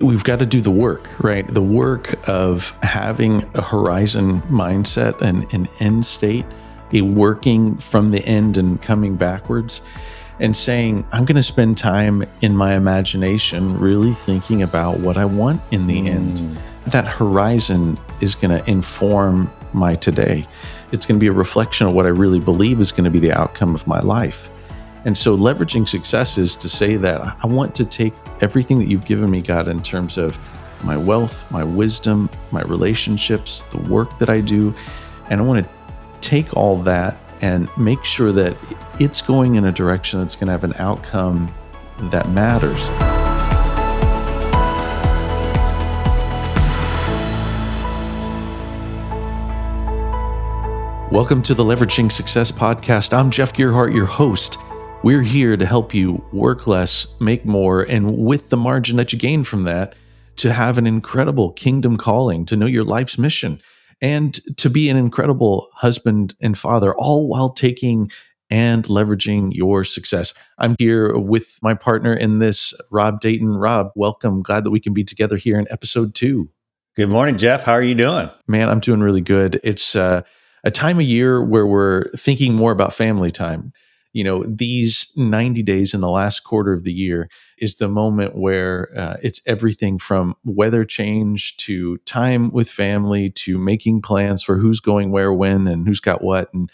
we've got to do the work, right? The work of having a horizon mindset and an end state, a working from the end and coming backwards, and saying, I'm going to spend time in my imagination really thinking about what I want in the end. That horizon is going to inform my today. It's going to be a reflection of what I really believe is going to be the outcome of my life. And so leveraging success is to say that I want to take everything that you've given me, God, in terms of my wealth, my wisdom, my relationships, the work that I do, and I want to take all that and make sure that it's going in a direction that's going to have an outcome that matters. Welcome to the Leveraging Success Podcast. I'm Jeff Gerhardt, your host. We're here to help you work less, make more, and with the margin that you gain from that, to have an incredible kingdom calling, to know your life's mission, and to be an incredible husband and father, all while taking and leveraging your success. I'm here with my partner in this, Rob Dayton. Rob, welcome. Glad that we can be together here in episode 2. Good morning, Jeff. How are you doing? Man, I'm doing really good. It's a time of year where we're thinking more about family time. You know, these 90 days in the last quarter of the year is the moment where it's everything from weather change to time with family to making plans for who's going where, when, and who's got what, and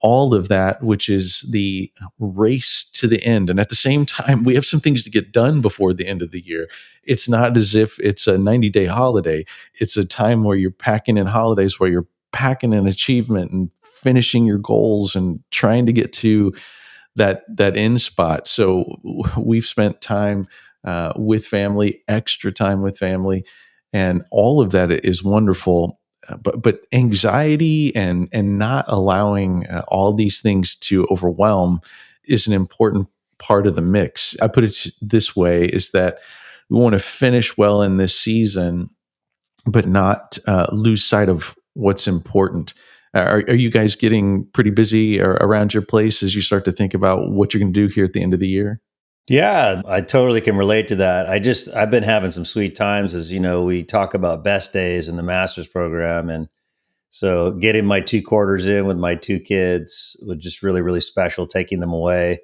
all of that, which is the race to the end. And at the same time, we have some things to get done before the end of the year. It's not as if it's a 90-day holiday. It's a time where you're packing in holidays, where you're packing in achievement and finishing your goals and trying to get to that end spot. So we've spent time with family, extra time with family, and all of that is wonderful. But anxiety and not allowing all these things to overwhelm is an important part of the mix. I put it this way: is that we want to finish well in this season, but not lose sight of what's important. Are you guys getting pretty busy around your place as you start to think about what you're going to do here at the end of the year? Yeah, I totally can relate to that. I've been having some sweet times, as you know, we talk about best days in the master's program. And so getting my 2 quarters in with my 2 kids was just really, really special, taking them away.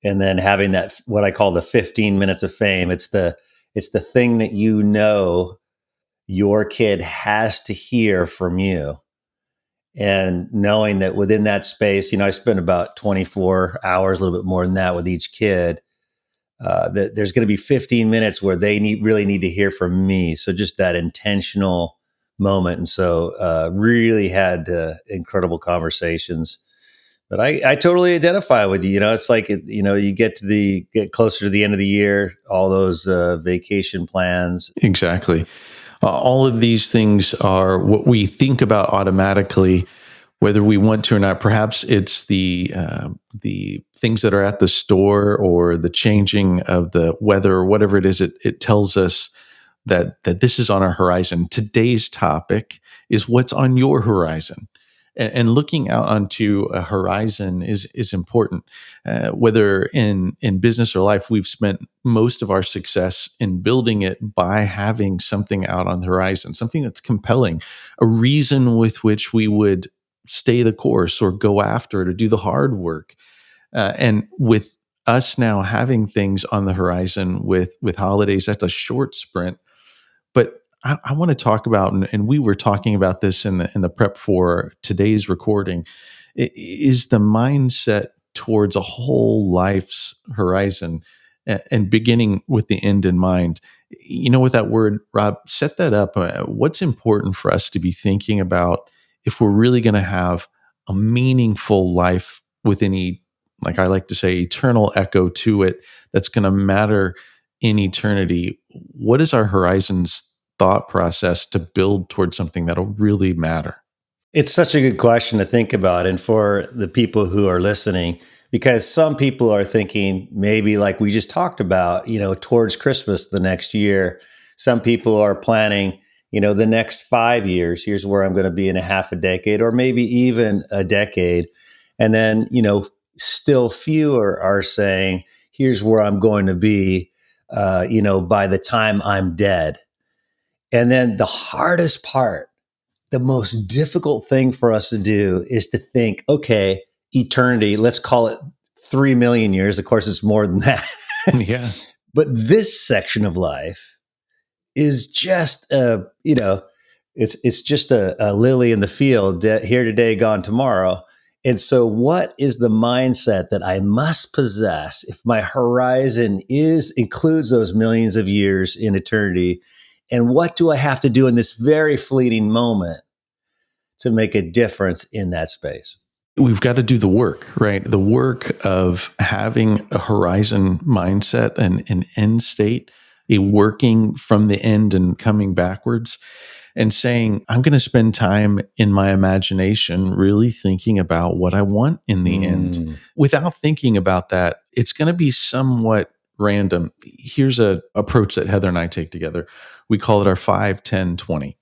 And then having that, what I call the 15 minutes of fame. It's the thing that you know your kid has to hear from you. And knowing that within that space, I spend about 24 hours, a little bit more than that with each kid. That there's going to be 15 minutes where they really need to hear from me. So just that intentional moment. And so really had incredible conversations. But I totally identify with you. It's like, you get closer to the end of the year, all those vacation plans. Exactly. All of these things are what we think about automatically, whether we want to or not. Perhaps it's the things that are at the store or the changing of the weather or whatever it is. It tells us that this is on our horizon. Today's topic is what's on your horizon. And looking out onto a horizon is important. Whether in business or life, we've spent most of our success in building it by having something out on the horizon, something that's compelling, a reason with which we would stay the course or go after it or do the hard work. And with us now having things on the horizon with holidays, that's a short sprint. But I want to talk about, and we were talking about this in the prep for today's recording, is the mindset towards a whole life's horizon and beginning with the end in mind. You know, with that word, Rob, set that up. What's important for us to be thinking about if we're really going to have a meaningful life with any, like I like to say, eternal echo to it that's going to matter in eternity? What is our horizons thought process to build towards something that'll really matter? It's such a good question to think about. And for the people who are listening, because some people are thinking maybe like we just talked about, towards Christmas the next year. Some people are planning, the next 5 years. Here's where I'm going to be in a half a decade or maybe even a decade. And then, still fewer are saying, here's where I'm going to be by the time I'm dead. And then the hardest part, the most difficult thing for us to do is to think, okay, eternity, let's call it 3 million years. Of course, it's more than that. Yeah. But this section of life is just, it's just a lily in the field, here today, gone tomorrow. And so, what is the mindset that I must possess if my horizon includes those millions of years in eternity? And what do I have to do in this very fleeting moment to make a difference in that space? We've got to do the work, right? The work of having a horizon mindset and an end state, a working from the end and coming backwards, and saying, I'm going to spend time in my imagination really thinking about what I want in the end. Mm. Without thinking about that, it's going to be somewhat random. Here's a approach that Heather and I take together. We call it our 5, 10, 20.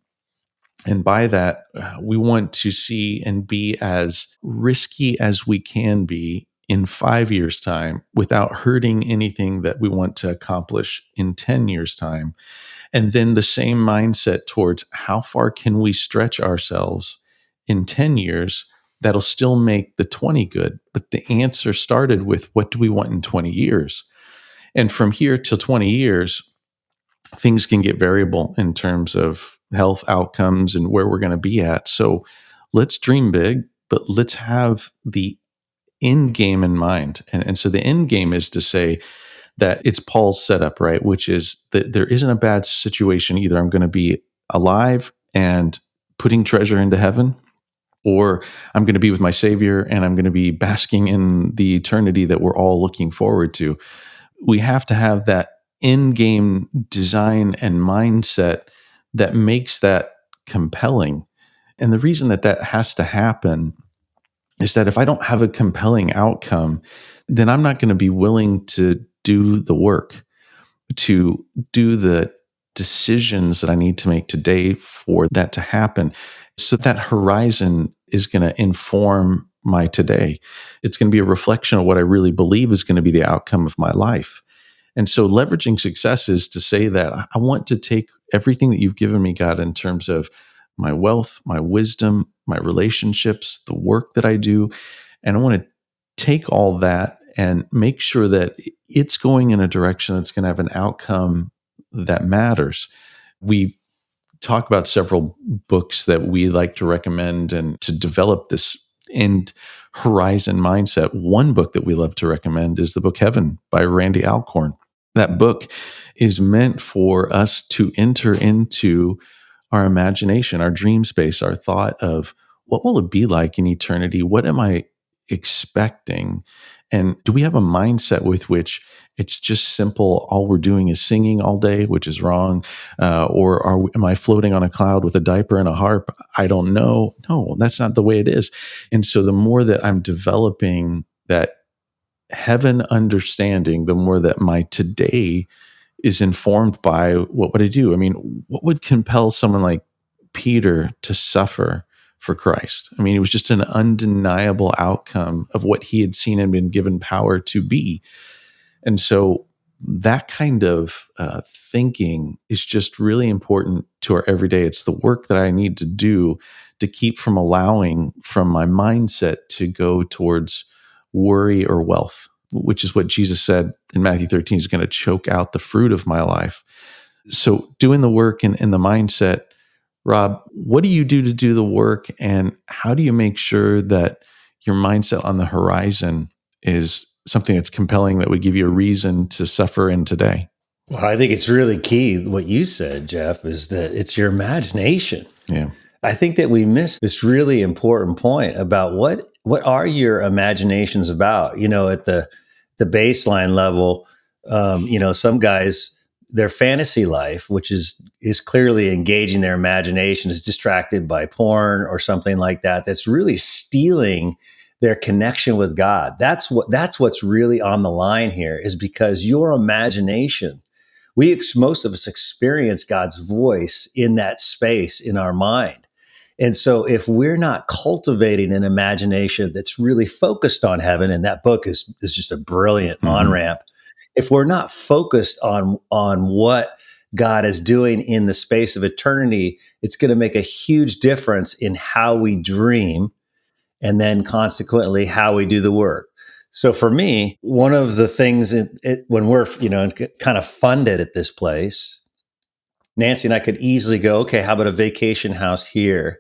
And by that, we want to see and be as risky as we can be in 5 years' time without hurting anything that we want to accomplish in 10 years' time. And then the same mindset towards how far can we stretch ourselves in 10 years that'll still make the 20 good. But the answer started with what do we want in 20 years? And from here till 20 years, things can get variable in terms of health outcomes and where we're going to be at. So let's dream big, but let's have the end game in mind. And so the end game is to say that it's Paul's setup, right? Which is that there isn't a bad situation. Either I'm going to be alive and putting treasure into heaven, or I'm going to be with my Savior and I'm going to be basking in the eternity that we're all looking forward to. We have to have that in game design and mindset that makes that compelling. And the reason that that has to happen is that if I don't have a compelling outcome, then I'm not going to be willing to do the work, to do the decisions that I need to make today for that to happen. So that horizon is going to inform my today. It's going to be a reflection of what I really believe is going to be the outcome of my life. And so leveraging success is to say that I want to take everything that you've given me, God, in terms of my wealth, my wisdom, my relationships, the work that I do, and I want to take all that and make sure that it's going in a direction that's going to have an outcome that matters. We talk about several books that we like to recommend and to develop this end horizon mindset. One book that we love to recommend is the book Heaven by Randy Alcorn. That book is meant for us to enter into our imagination, our dream space, our thought of what will it be like in eternity? What am I expecting? And do we have a mindset with which it's just simple? All we're doing is singing all day, which is wrong. Am I floating on a cloud with a diaper and a harp? I don't know. No, that's not the way it is. And so the more that I'm developing that heaven understanding, the more that my today is informed by what would I do? I mean, what would compel someone like Peter to suffer for Christ? I mean, it was just an undeniable outcome of what he had seen and been given power to be. And so that kind of thinking is just really important to our everyday. It's the work that I need to do to keep from allowing from my mindset to go towards worry or wealth, which is what Jesus said in Matthew 13 is going to choke out the fruit of my life. So doing the work and the mindset, Rob, what do you do to do the work, and how do you make sure that your mindset on the horizon is something that's compelling that would give you a reason to suffer in today? Well, I think it's really key what you said, Jeff, is that it's your imagination. Yeah. I think that we miss this really important point about what are your imaginations about? At the baseline level, some guys, their fantasy life, which is clearly engaging their imagination, is distracted by porn or something like that. That's really stealing their connection with God. That's what's really on the line here, is because your imagination. Most of us experience God's voice in that space in our mind. And so if we're not cultivating an imagination that's really focused on heaven, and that book is just a brilliant Mm-hmm. on-ramp if we're not focused on what God is doing in the space of eternity, it's going to make a huge difference in how we dream and then consequently how we do the work. So for me, one of the things when we're, kind of funded at this place, Nancy and I could easily go, okay, how about a vacation house here?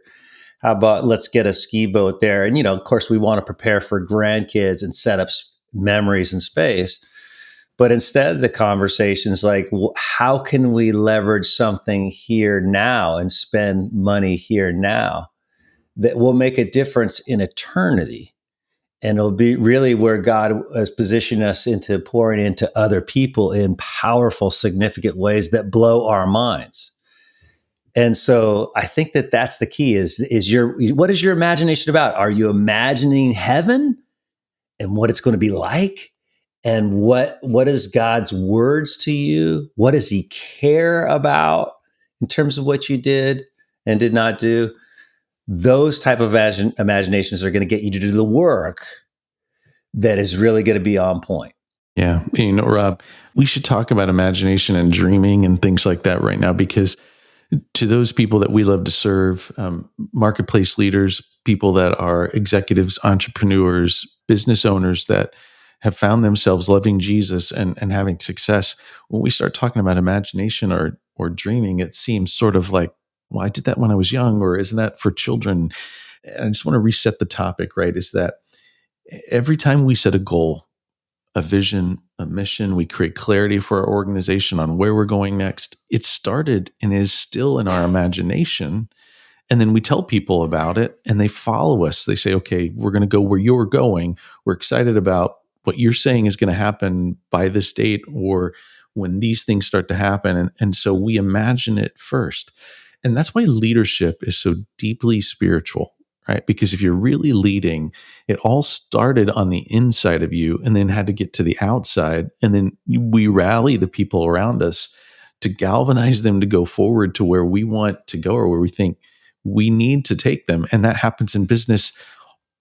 How about let's get a ski boat there? And, of course, we want to prepare for grandkids and set up memories and space. But instead, the conversation is like, how can we leverage something here now and spend money here now that will make a difference in eternity? And it'll be really where God has positioned us into pouring into other people in powerful, significant ways that blow our minds. And so I think that that's the key what is your imagination about? Are you imagining heaven and what it's going to be like? And what is God's words to you? What does he care about in terms of what you did and did not do? Those type of imaginations are going to get you to do the work that is really going to be on point. Yeah. Rob, we should talk about imagination and dreaming and things like that right now, because to those people that we love to serve, marketplace leaders, people that are executives, entrepreneurs, business owners that have found themselves loving Jesus and having success, when we start talking about imagination or dreaming, it seems sort of like, well, I did that when I was young, or isn't that for children? And I just want to reset the topic, right? Is that every time we set a goal, a vision, a mission, we create clarity for our organization on where we're going next, it started and is still in our imagination. And then we tell people about it and they follow us. They say, okay, we're going to go where you're going. We're excited about what you're saying is going to happen by this date or when these things start to happen. And so we imagine it first. And that's why leadership is so deeply spiritual, right? Because if you're really leading, it all started on the inside of you and then had to get to the outside. And then we rally the people around us to galvanize them to go forward to where we want to go or where we think we need to take them. And that happens in business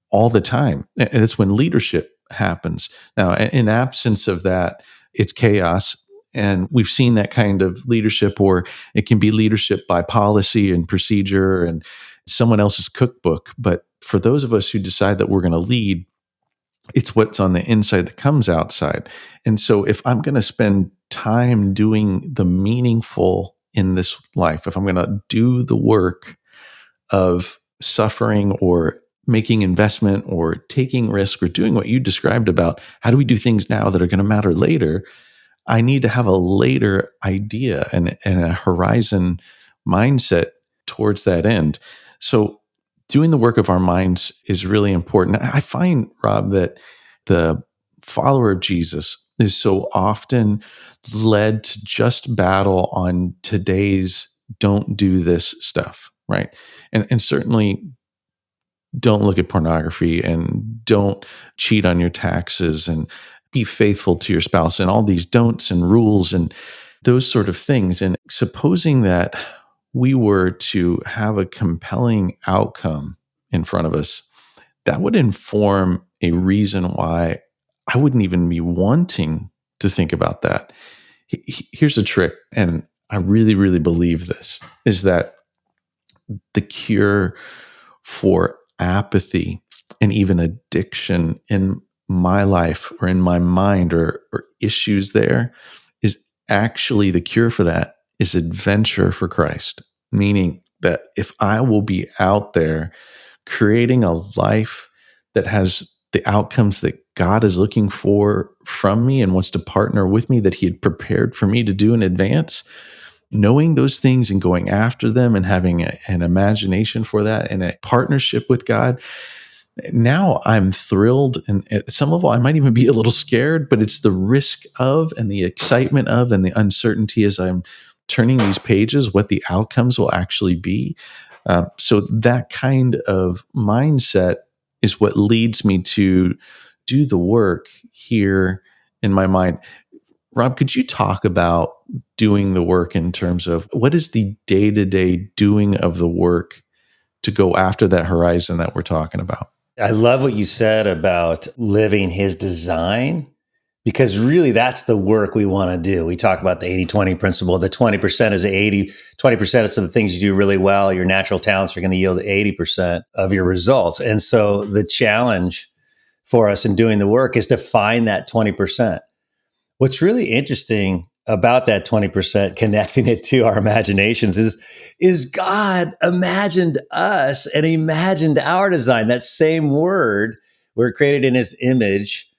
all the time. And it's when leadership happens. Now, in absence of that, it's chaos. And we've seen that kind of leadership, or it can be leadership by policy and procedure and someone else's cookbook. But for those of us who decide that we're going to lead, it's what's on the inside that comes outside. And so if I'm going to spend time doing the meaningful in this life, if I'm going to do the work of suffering or making investment or taking risk or doing what you described about how do we do things now that are going to matter later, I need to have a later idea and a horizon mindset towards that end. So doing the work of our minds is really important. I find, Rob, that the follower of Jesus is so often led to just battle on today's don't do this stuff, right? And certainly don't look at pornography and don't cheat on your taxes and be faithful to your spouse and all these don'ts and rules and those sort of things. And supposing that we were to have a compelling outcome in front of us, that would inform a reason why I wouldn't even be wanting to think about that. Here's a trick, and I really, really believe this, is that the cure for apathy and even addiction in my life or in my mind or issues there is actually the cure for that is adventure for Christ. Meaning that if I will be out there creating a life that has the outcomes that God is looking for from me and wants to partner with me, that he had prepared for me to do in advance, knowing those things and going after them and having an imagination for that and a partnership with God, now I'm thrilled. And at some level, I might even be a little scared, but it's the risk of and the excitement of and the uncertainty as I'm turning these pages, what the outcomes will actually be. So that kind of mindset is what leads me to do the work here in my mind. Rob, could you talk about doing the work in terms of what is the day-to-day doing of the work to go after that horizon that we're talking about? I love what you said about living his design because really that's the work we want to do. We talk about the 80-20 principle. The 20% is 20% of some things you do really well. Your natural talents are going to yield 80% of your results. And so the challenge for us in doing the work is to find that 20%. What's really interesting about that 20%, connecting it to our imaginations, is God imagined us and imagined our design. That same word, we're created in his image,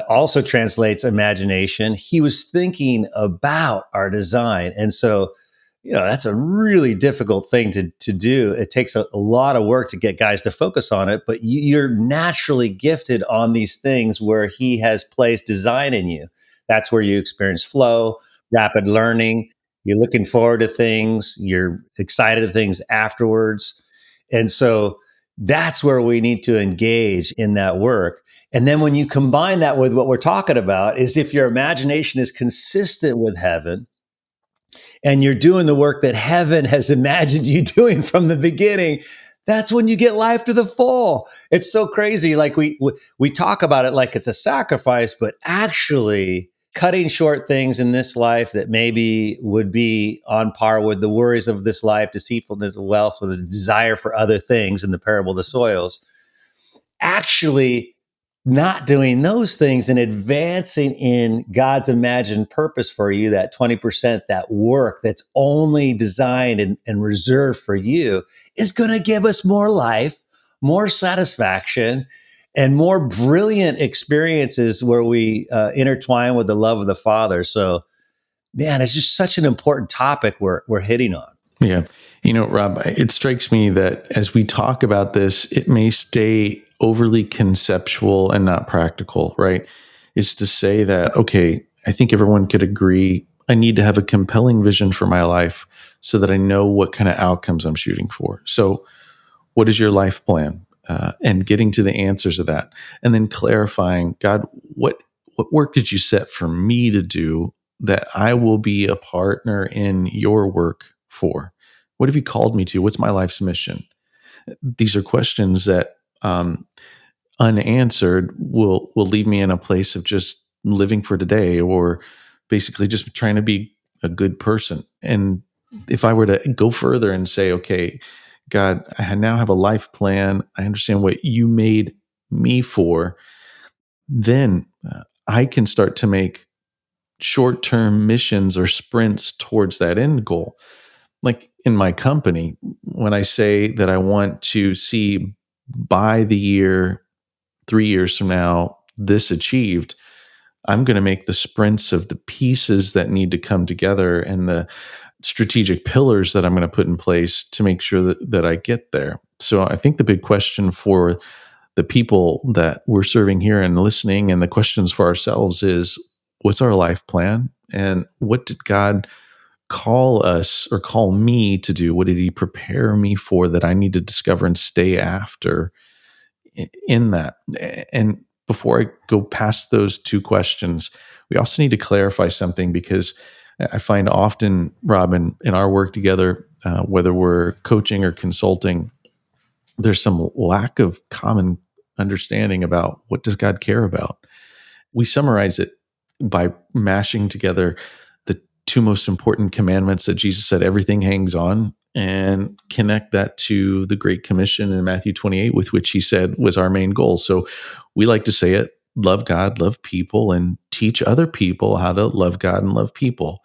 also translates imagination. He was thinking about our design. And so, that's a really difficult thing to do. It takes a lot of work to get guys to focus on it, but you're naturally gifted on these things where he has placed design in you. That's where you experience flow, rapid learning. You're looking forward to things. You're excited to things afterwards. And so that's where we need to engage in that work. And then when you combine that with what we're talking about, is if your imagination is consistent with heaven, and you're doing the work that heaven has imagined you doing from the beginning, that's when you get life to the full. It's so crazy. Like we talk about it like it's a sacrifice, but actually cutting short things in this life that maybe would be on par with the worries of this life, deceitfulness of wealth, so the desire for other things in the parable of the soils, actually not doing those things and advancing in God's imagined purpose for you, that 20%, that work that's only designed and reserved for you, is going to give us more life, more satisfaction, and more brilliant experiences where we intertwine with the love of the Father. So, man, it's just such an important topic we're hitting on. Yeah. Rob, it strikes me that as we talk about this, it may stay overly conceptual and not practical, right? Is to say that, okay, I think everyone could agree I need to have a compelling vision for my life so that I know what kind of outcomes I'm shooting for. So, what is your life plan? And getting to the answers of that, and then clarifying, God, what work did you set for me to do that I will be a partner in your work for? What have you called me to? What's my life's mission? These are questions that unanswered will leave me in a place of just living for today, or basically just trying to be a good person. And if I were to go further and say, okay, God, I now have a life plan, I understand what you made me for, then I can start to make short-term missions or sprints towards that end goal. Like in my company, when I say that I want to see by the year 3 years from now this achieved, I'm going to make the sprints of the pieces that need to come together and the strategic pillars that I'm going to put in place to make sure that I get there. So I think the big question for the people that we're serving here and listening, and the questions for ourselves, is what's our life plan? And what did God call us or call me to do? What did he prepare me for that I need to discover and stay after in that? And before I go past those two questions, we also need to clarify something, because I find often, Rob, in our work together, whether we're coaching or consulting, there's some lack of common understanding about what does God care about. We summarize it by mashing together the two most important commandments that Jesus said everything hangs on, and connect that to the Great Commission in Matthew 28, with which he said was our main goal. So we like to say it: love God, love people, and teach other people how to love God and love people.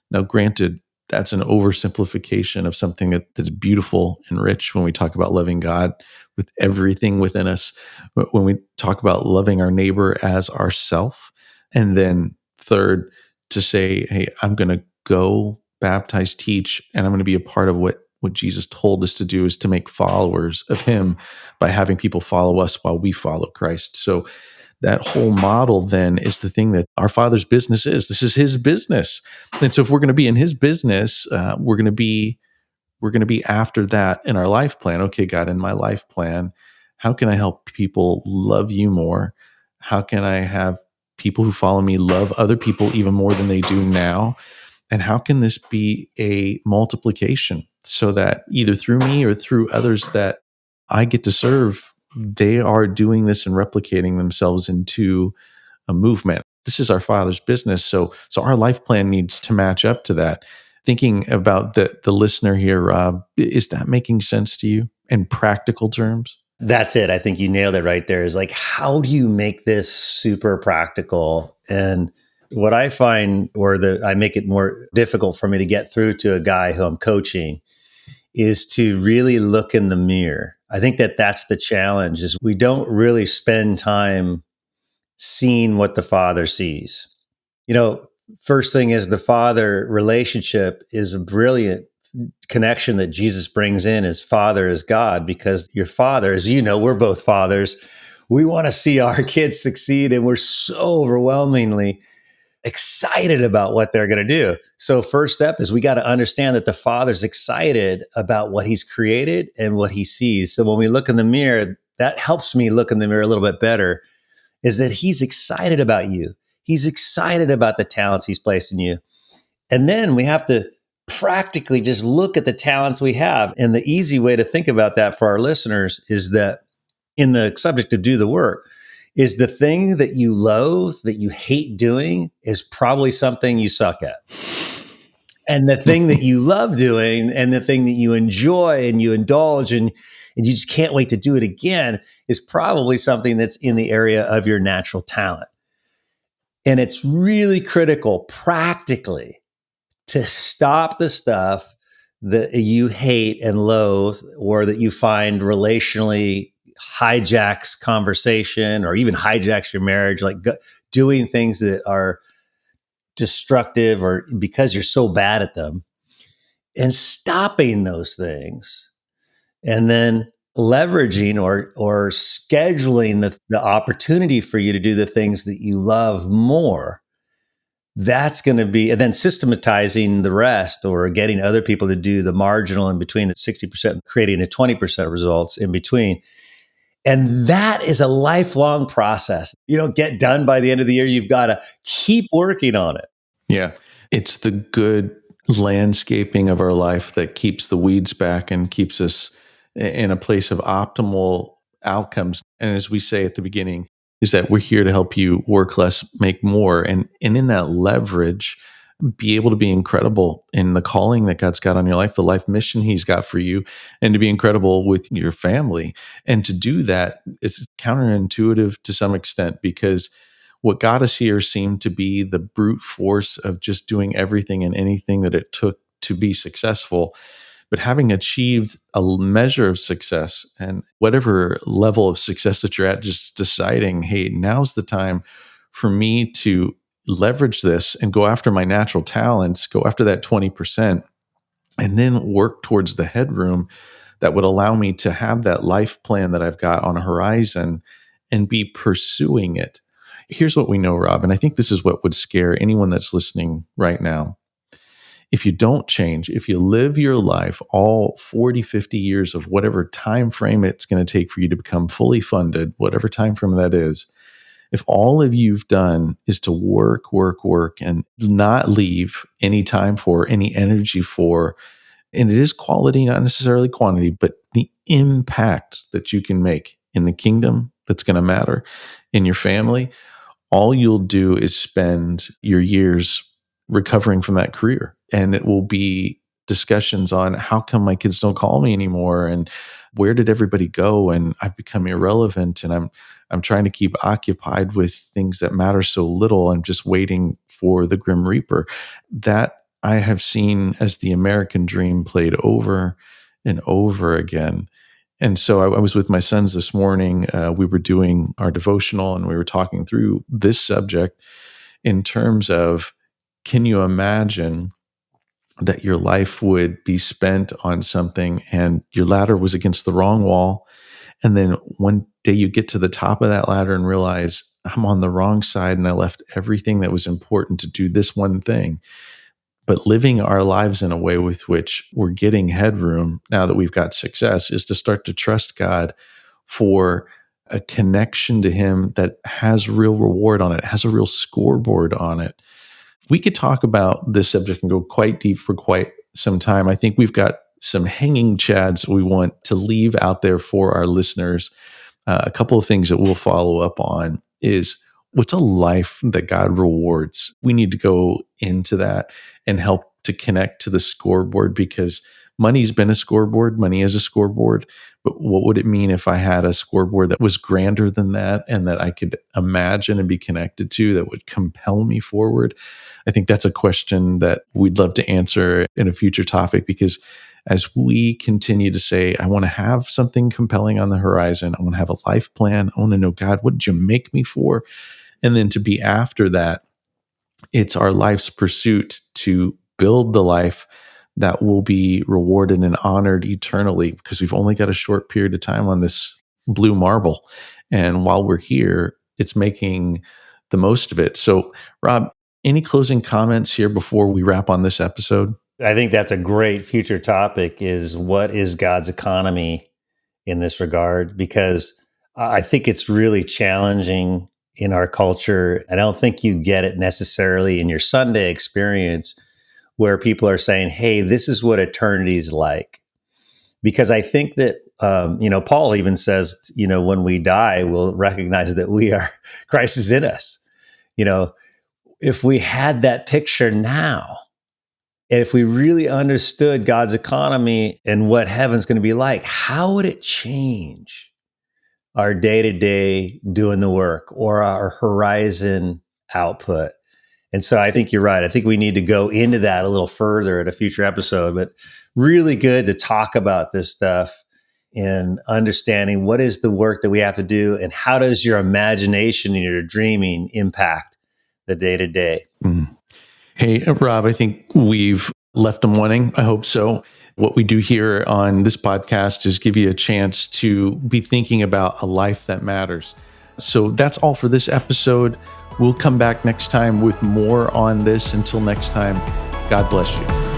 Now, granted, that's an oversimplification of something that's beautiful and rich when we talk about loving God with everything within us. But when we talk about loving our neighbor as ourself, and then third, to say, hey, I'm going to go baptize, teach, and I'm going to be a part of what Jesus told us to do, is to make followers of him by having people follow us while we follow Christ. So that whole model then is the thing that our Father's business is. This is his business. And so if we're going to be in his business, we're going to be after that in our life plan. Okay, God, in my life plan, how can I help people love you more? How can I have people who follow me love other people even more than they do now? And how can this be a multiplication, so that either through me or through others that I get to serve, they are doing this and replicating themselves into a movement? this is our Father's business. So our life plan needs to match up to that. Thinking about the listener here, Rob, is that making sense to you in practical terms? That's it. I think you nailed it right there. Is like, how do you make this super practical? And what I find, or that I make it more difficult for me to get through to a guy who I'm coaching, is to really look in the mirror. I think that that's the challenge, is we don't really spend time seeing what the Father sees. You know, first thing is, the Father relationship is a brilliant connection that Jesus brings in, as Father as God, because your Father, as you know, we're both fathers. We want to see our kids succeed, and we're so overwhelmingly excited about what they're going to do. So first step is we got to understand that the Father's excited about what he's created and what he sees. So when we look in the mirror, that helps me look in the mirror a little bit better, is that he's excited about you. He's excited about the talents he's placed in you. And then we have to practically just look at the talents we have. And the easy way to think about that for our listeners is that, in the subject of do the work, is the thing that you loathe, that you hate doing, is probably something you suck at. And the thing that you love doing, and the thing that you enjoy and you indulge in, and you just can't wait to do it again, is probably something that's in the area of your natural talent. And it's really critical practically to stop the stuff that you hate and loathe, or that you find relationally hijacks conversation, or even hijacks your marriage, like doing things that are destructive, or because you're so bad at them, and stopping those things, and then leveraging or scheduling the opportunity for you to do the things that you love more. That's going to be, and then systematizing the rest, or getting other people to do the marginal in between, the 60%, creating a 20% results in between. And that is a lifelong process. You don't get done by the end of the year. You've got to keep working on it. Yeah. It's the good landscaping of our life that keeps the weeds back and keeps us in a place of optimal outcomes. And as we say at the beginning, is that we're here to help you work less, make more. And in that leverage, be able to be incredible in the calling that God's got on your life, the life mission he's got for you, and to be incredible with your family. And to do that, it's counterintuitive to some extent, because what got us here seemed to be the brute force of just doing everything and anything that it took to be successful. But having achieved a measure of success, and whatever level of success that you're at, just deciding, hey, now's the time for me to leverage this and go after my natural talents, go after that 20%, and then work towards the headroom that would allow me to have that life plan that I've got on a horizon and be pursuing it. Here's what we know, Rob, and I think this is what would scare anyone that's listening right now. If you don't change, if you live your life all 40, 50 years of whatever time frame it's going to take for you to become fully funded, whatever time frame that is, if all of you've done is to work, work, work, and not leave any time for, any energy for, and it is quality, not necessarily quantity, but the impact that you can make in the kingdom that's going to matter in your family, all you'll do is spend your years recovering from that career. And it will be discussions on, how come my kids don't call me anymore? And where did everybody go? And I've become irrelevant. And I'm trying to keep occupied with things that matter so little. I'm just waiting for the Grim Reaper. That I have seen as the American dream played over and over again. And so I was with my sons this morning. We were doing our devotional, and we were talking through this subject in terms of, can you imagine that your life would be spent on something and your ladder was against the wrong wall? And then one day you get to the top of that ladder and realize, I'm on the wrong side and I left everything that was important to do this one thing. But living our lives in a way with which we're getting headroom now that we've got success is to start to trust God for a connection to him that has real reward on it, has a real scoreboard on it. We could talk about this subject and go quite deep for quite some time. I think we've got some hanging chads we want to leave out there for our listeners. A couple of things that we'll follow up on is, what's a life that God rewards? We need to go into that and help to connect to the scoreboard, because money's been a scoreboard. Money is a scoreboard. But what would it mean if I had a scoreboard that was grander than that and that I could imagine and be connected to, that would compel me forward? I think that's a question that we'd love to answer in a future topic, because as we continue to say, I want to have something compelling on the horizon, I want to have a life plan, I want to know, God, what did you make me for? And then to be after that, it's our life's pursuit to build the life that will be rewarded and honored eternally, because we've only got a short period of time on this blue marble. And while we're here, it's making the most of it. So, Rob, any closing comments here before we wrap on this episode? I think that's a great future topic, is what is God's economy in this regard? Because I think it's really challenging in our culture. I don't think you get it necessarily in your Sunday experience, where people are saying, hey, this is what eternity is like. Because I think that, Paul even says, when we die, we'll recognize that Christ is in us. If we had that picture now, and if we really understood God's economy and what heaven's going to be like, how would it change our day to day doing the work or our horizon output? And so I think you're right. I think we need to go into that a little further at a future episode, but really good to talk about this stuff and understanding what is the work that we have to do, and how does your imagination and your dreaming impact the day to day. Hey, Rob, I think we've left them wanting. I hope so. What we do here on this podcast is give you a chance to be thinking about a life that matters. So that's all for this episode. We'll come back next time with more on this. Until next time, God bless you.